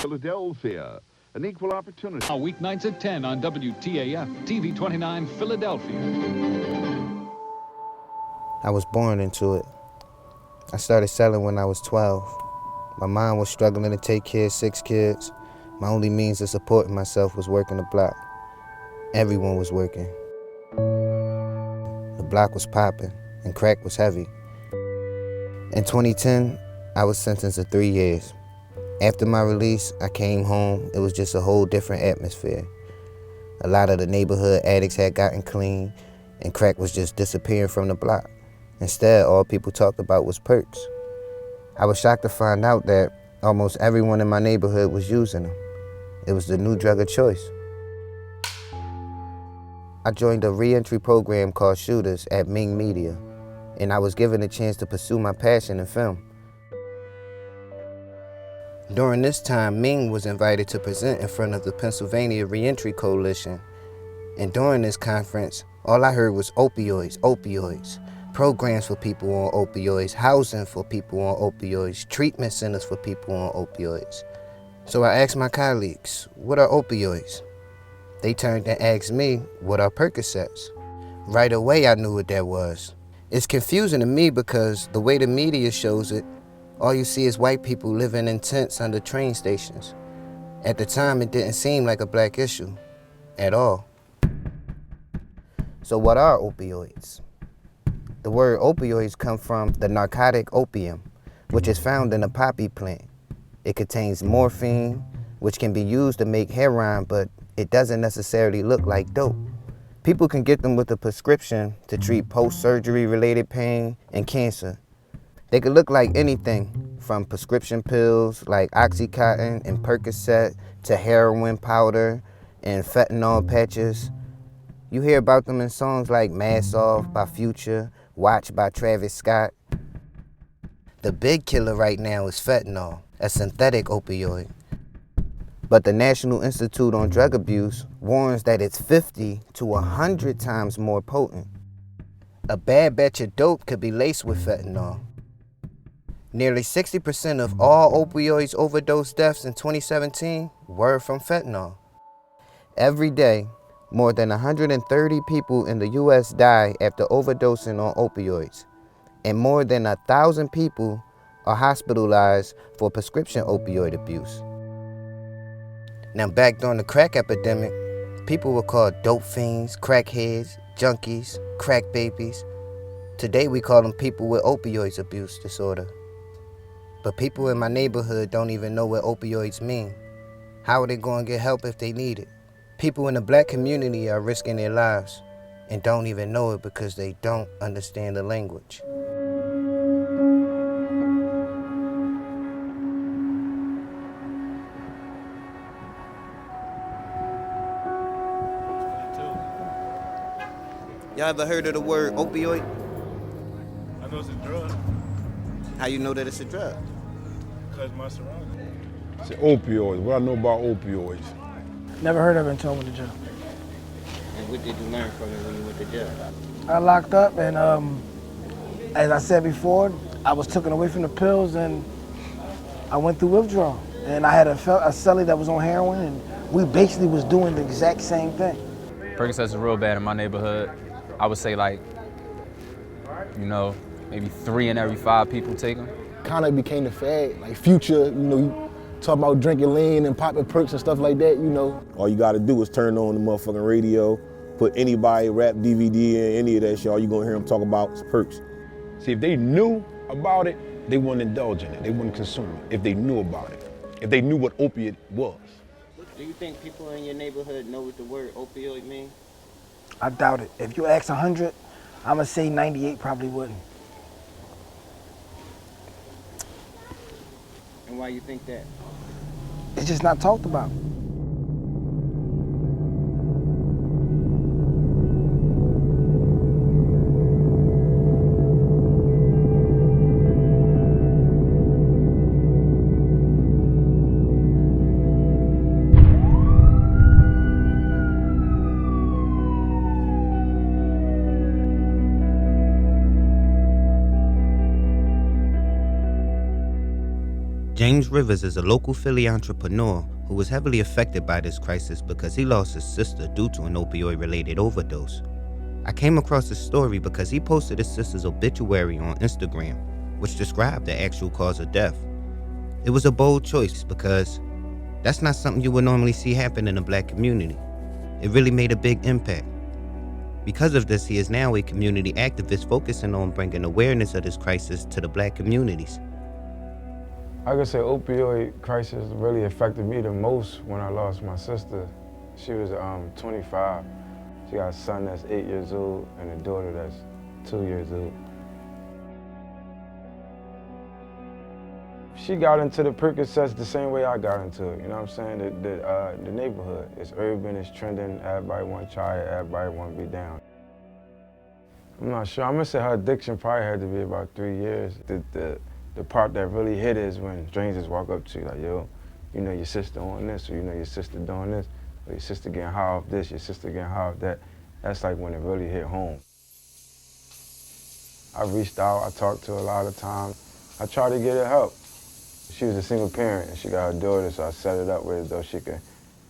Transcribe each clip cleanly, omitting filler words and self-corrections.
Philadelphia, an equal opportunity. Weeknights at 10 on WTAF, TV 29, Philadelphia. I was born into it. I started selling when I was 12. My mom was struggling to take care of 6 kids. My only means of supporting myself was working the block. Everyone was working. The block was popping and crack was heavy. In 2010, I was sentenced to 3 years. After my release, I came home. It was just a whole different atmosphere. A lot of the neighborhood addicts had gotten clean, and crack was just disappearing from the block. Instead, all people talked about was perks. I was shocked to find out that almost everyone in my neighborhood was using them. It was the new drug of choice. I joined a re-entry program called Shooters at Ming Media, and I was given a chance to pursue my passion in film. During this time, Ming was invited to present in front of the Pennsylvania Reentry Coalition. And during this conference, all I heard was opioids, opioids. Programs for people on opioids, housing for people on opioids, treatment centers for people on opioids. So I asked my colleagues, what are opioids? They turned and asked me, what are Percocets? Right away I knew what that was. It's confusing to me because the way the media shows it, all you see is white people living in tents under train stations. At the time, it didn't seem like a black issue at all. So what are opioids? The word opioids comes from the narcotic opium, which is found in the poppy plant. It contains morphine, which can be used to make heroin, but it doesn't necessarily look like dope. People can get them with a prescription to treat post-surgery related pain and cancer. They could look like anything from prescription pills like Oxycontin and Percocet to heroin powder and fentanyl patches. You hear about them in songs like Mask Off by Future, Watch by Travis Scott. The big killer right now is fentanyl, a synthetic opioid. But the National Institute on Drug Abuse warns that it's 50 to 100 times more potent. A bad batch of dope could be laced with fentanyl. Nearly 60% of all opioids overdose deaths in 2017 were from fentanyl. Every day, more than 130 people in the U.S. die after overdosing on opioids, and more than 1,000 people are hospitalized for prescription opioid abuse. Now, back during the crack epidemic, people were called dope fiends, crackheads, junkies, crack babies. Today, we call them people with opioids abuse disorder. But people in my neighborhood don't even know what opioids mean. How are they going to get help if they need it? People in the black community are risking their lives and don't even know it because they don't understand the language. Y'all ever heard of the word opioid? I know it's a drug. How you know that it's a drug? Because my surroundings. It's opioids. What I know about opioids. Never heard of it until I went to jail. And what did you learn from it when you went to jail? I locked up and as I said before, I was taken away from the pills and I went through withdrawal. And I had a cellie that was on heroin and we basically was doing the exact same thing. Percocets is real bad in my neighborhood. I would say like, maybe 3 in every 5 people take them. Kind of became the fad, like Future, you talk about drinking lean and popping perks and stuff like that, All you gotta do is turn on the motherfucking radio, put anybody, rap DVD in, any of that shit, all you gonna hear them talk about is perks. See, if they knew about it, they wouldn't indulge in it. They wouldn't consume it if they knew about it, if they knew what opiate was. Do you think people in your neighborhood know what the word opioid means? I doubt it. If you ask 100, I'm gonna say 98 probably wouldn't. And why you think that? It's just not talked about. James Rivers is a local Philly entrepreneur who was heavily affected by this crisis because he lost his sister due to an opioid-related overdose. I came across his story because he posted his sister's obituary on Instagram, which described the actual cause of death. It was a bold choice because that's not something you would normally see happen in the Black community. It really made a big impact. Because of this, he is now a community activist focusing on bringing awareness of this crisis to the Black communities. I could say opioid crisis really affected me the most when I lost my sister. She was 25. She got a son that's 8 years old and a daughter that's 2 years old. She got into the Percocets the same way I got into it, you know what I'm saying? The neighborhood, it's urban, it's trending, everybody want to try it, everybody want to be down. I'm not sure, I'm gonna say her addiction probably had to be about 3 years. The part that really hit is when strangers walk up to you like, yo, you know your sister on this, or you know your sister doing this, or your sister getting high off this, your sister getting high off that. That's like when it really hit home. I reached out, I talked to her a lot of times. I tried to get her help. She was a single parent and she got her daughter, so I set it up where though she could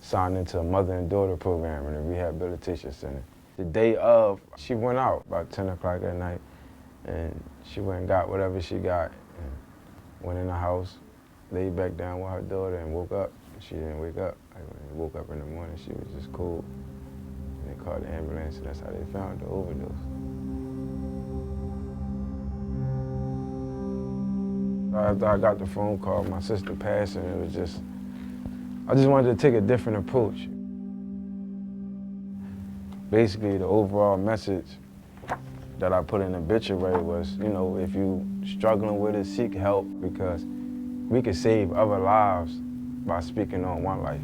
sign into a mother and daughter program in a rehabilitation center. The day of, she went out about 10 o'clock at night and she went and got whatever she got and went in the house, laid back down with her daughter and woke up. She didn't wake up. Like when they woke up in the morning, she was just cold. And they called the ambulance and that's how they found the overdose. After I got the phone call, my sister passed, and it was just, I just wanted to take a different approach. Basically, the overall message that I put in the obituary was, you know, if you struggling with it, seek help, because we can save other lives by speaking on one life.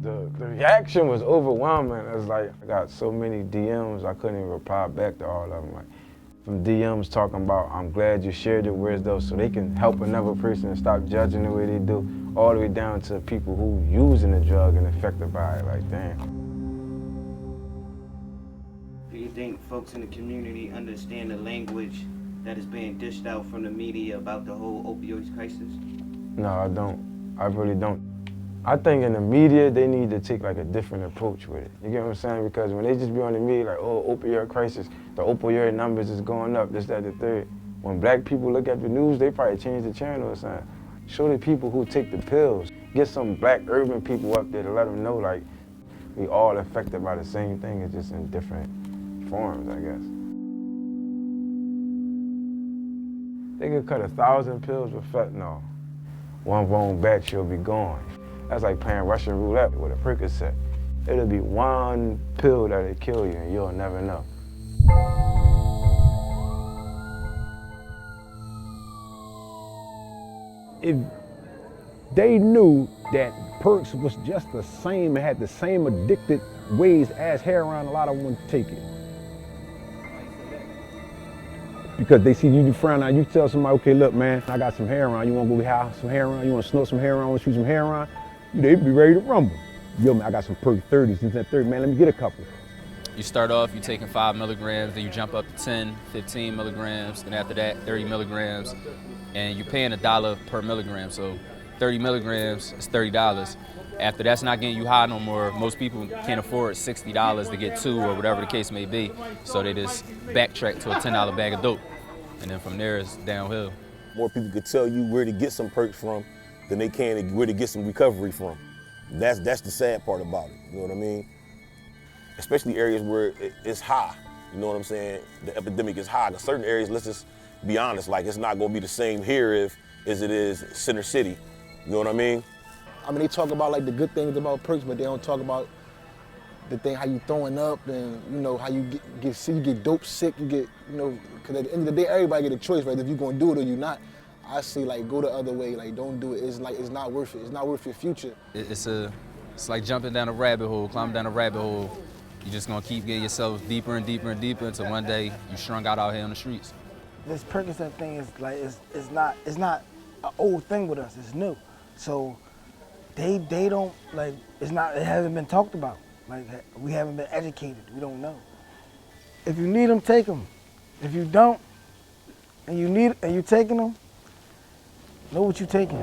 The reaction was overwhelming. It's like, I got so many DMs, I couldn't even reply back to all of them. Like, from DMs talking about, I'm glad you shared your words though, so they can help another person and stop judging the way they do, all the way down to people who using the drug and affected by it, like damn. Do you think folks in the community understand the language that is being dished out from the media about the whole opioids crisis? No, I don't. I really don't. I think in the media, they need to take like a different approach with it. You get what I'm saying? Because when they just be on the media like, oh, opioid crisis, the opioid numbers is going up, this, that, the third. When Black people look at the news, they probably change the channel or something. Show the people who take the pills. Get some Black urban people up there to let them know like, we all affected by the same thing, it's just in different forms, I guess. They could cut 1,000 pills with fentanyl. One wrong batch, you'll be gone. That's like playing Russian roulette with a Percocet. It'll be one pill that'll kill you and you'll never know. If they knew that perks was just the same, it had the same addicted ways as heroin, a lot of them wouldn't take it. Because they see you frown out, you tell somebody, okay, look, man, I got some heroin, you wanna go have some heroin, you wanna snort some heroin, wanna shoot some heroin? They be ready to rumble. Yo, man, I got some perk 30s, this that 30, man, let me get a couple. You start off, you're taking 5 milligrams, then you jump up to 10, 15 milligrams, then after that, 30 milligrams, and you're paying $1 per milligram, so 30 milligrams is $30. After that's not getting you high no more, most people can't afford $60 to get 2 or whatever the case may be, so they just backtrack to a $10 bag of dope, and then from there it's downhill. More people could tell you where to get some perks from than they can where to get some recovery from. That's the sad part about it, you know what I mean? Especially areas where it's high, you know what I'm saying? The epidemic is high. In certain areas, let's just be honest, like it's not gonna be the same here as it is Center City, you know what I mean? I mean, they talk about like the good things about perks, but they don't talk about the thing, how you throwing up and, you know, how you get dope sick, you get, you know, because at the end of the day, everybody get a choice, right? If you're gonna do it or you're not. I say like go the other way, like don't do it. It's not worth it. It's not worth your future. It's like jumping down a rabbit hole, climbing down a rabbit hole. You're just gonna keep getting yourself deeper and deeper and deeper until one day you strung out here on the streets. This Percocet thing is like it's not an old thing with us. It's new, so they don't like it hasn't been talked about. Like we haven't been educated. We don't know. If you need them, take them. If you don't, and you're taking them, Know what you're taking.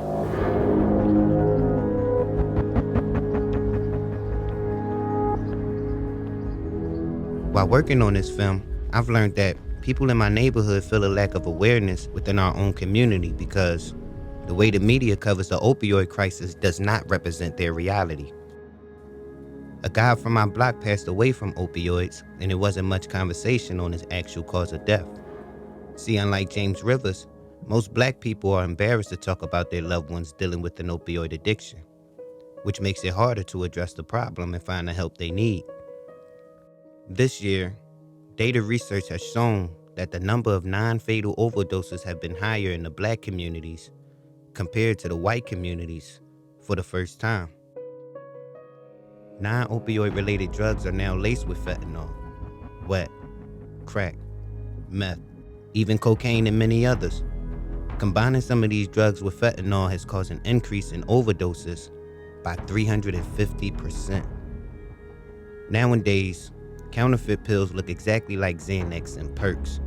While working on this film, I've learned that people in my neighborhood feel a lack of awareness within our own community because the way the media covers the opioid crisis does not represent their reality. A guy from my block passed away from opioids, and there wasn't much conversation on his actual cause of death. See, unlike James Rivers, most black people are embarrassed to talk about their loved ones dealing with an opioid addiction, which makes it harder to address the problem and find the help they need. This year, data research has shown that the number of non-fatal overdoses have been higher in the black communities compared to the white communities for the first time. Non-opioid related drugs are now laced with fentanyl, wet, crack, meth, even cocaine and many others. Combining some of these drugs with fentanyl has caused an increase in overdoses by 350%. Nowadays, counterfeit pills look exactly like Xanax and Perks,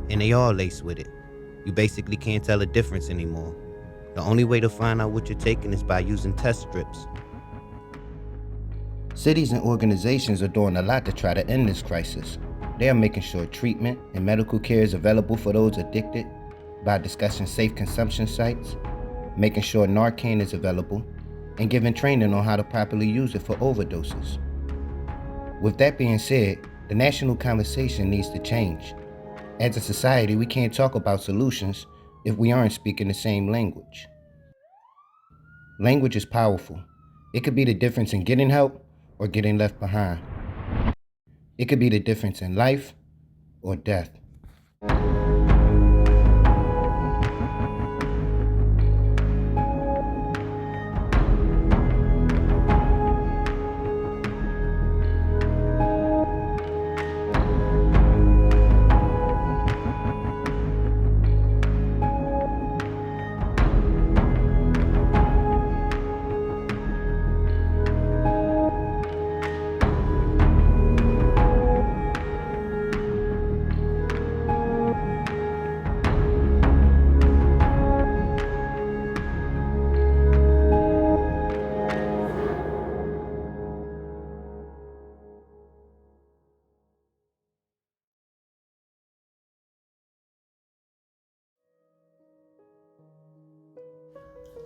and they all laced with it. You basically can't tell a difference anymore. The only way to find out what you're taking is by using test strips. Cities and organizations are doing a lot to try to end this crisis. They are making sure treatment and medical care is available for those addicted by discussing safe consumption sites, making sure Narcan is available, and giving training on how to properly use it for overdoses. With that being said, the national conversation needs to change. As a society, we can't talk about solutions if we aren't speaking the same language. Language is powerful. It could be the difference in getting help or getting left behind. It could be the difference in life or death.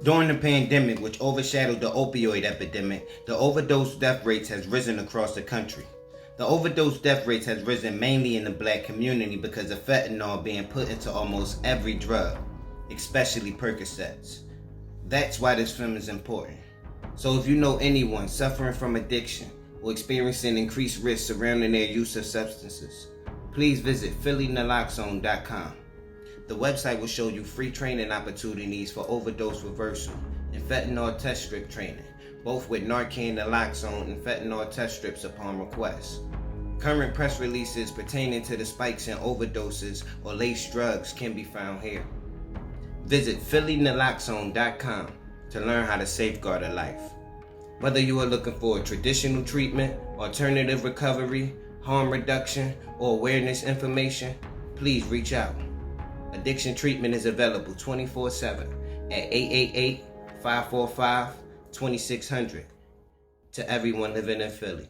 During the pandemic, which overshadowed the opioid epidemic, the overdose death rates has risen across the country. The overdose death rates has risen mainly in the black community because of fentanyl being put into almost every drug, especially Percocets. That's why this film is important. So if you know anyone suffering from addiction or experiencing increased risk surrounding their use of substances, please visit phillynaloxone.com. The website will show you free training opportunities for overdose reversal and fentanyl test strip training, both with Narcan naloxone and fentanyl test strips upon request. Current press releases pertaining to the spikes in overdoses or laced drugs can be found here. Visit phillynaloxone.com to learn how to safeguard a life. Whether you are looking for a traditional treatment, alternative recovery, harm reduction, or awareness information, please reach out. Addiction treatment is available 24/7 at 888-545-2600 to everyone living in Philly.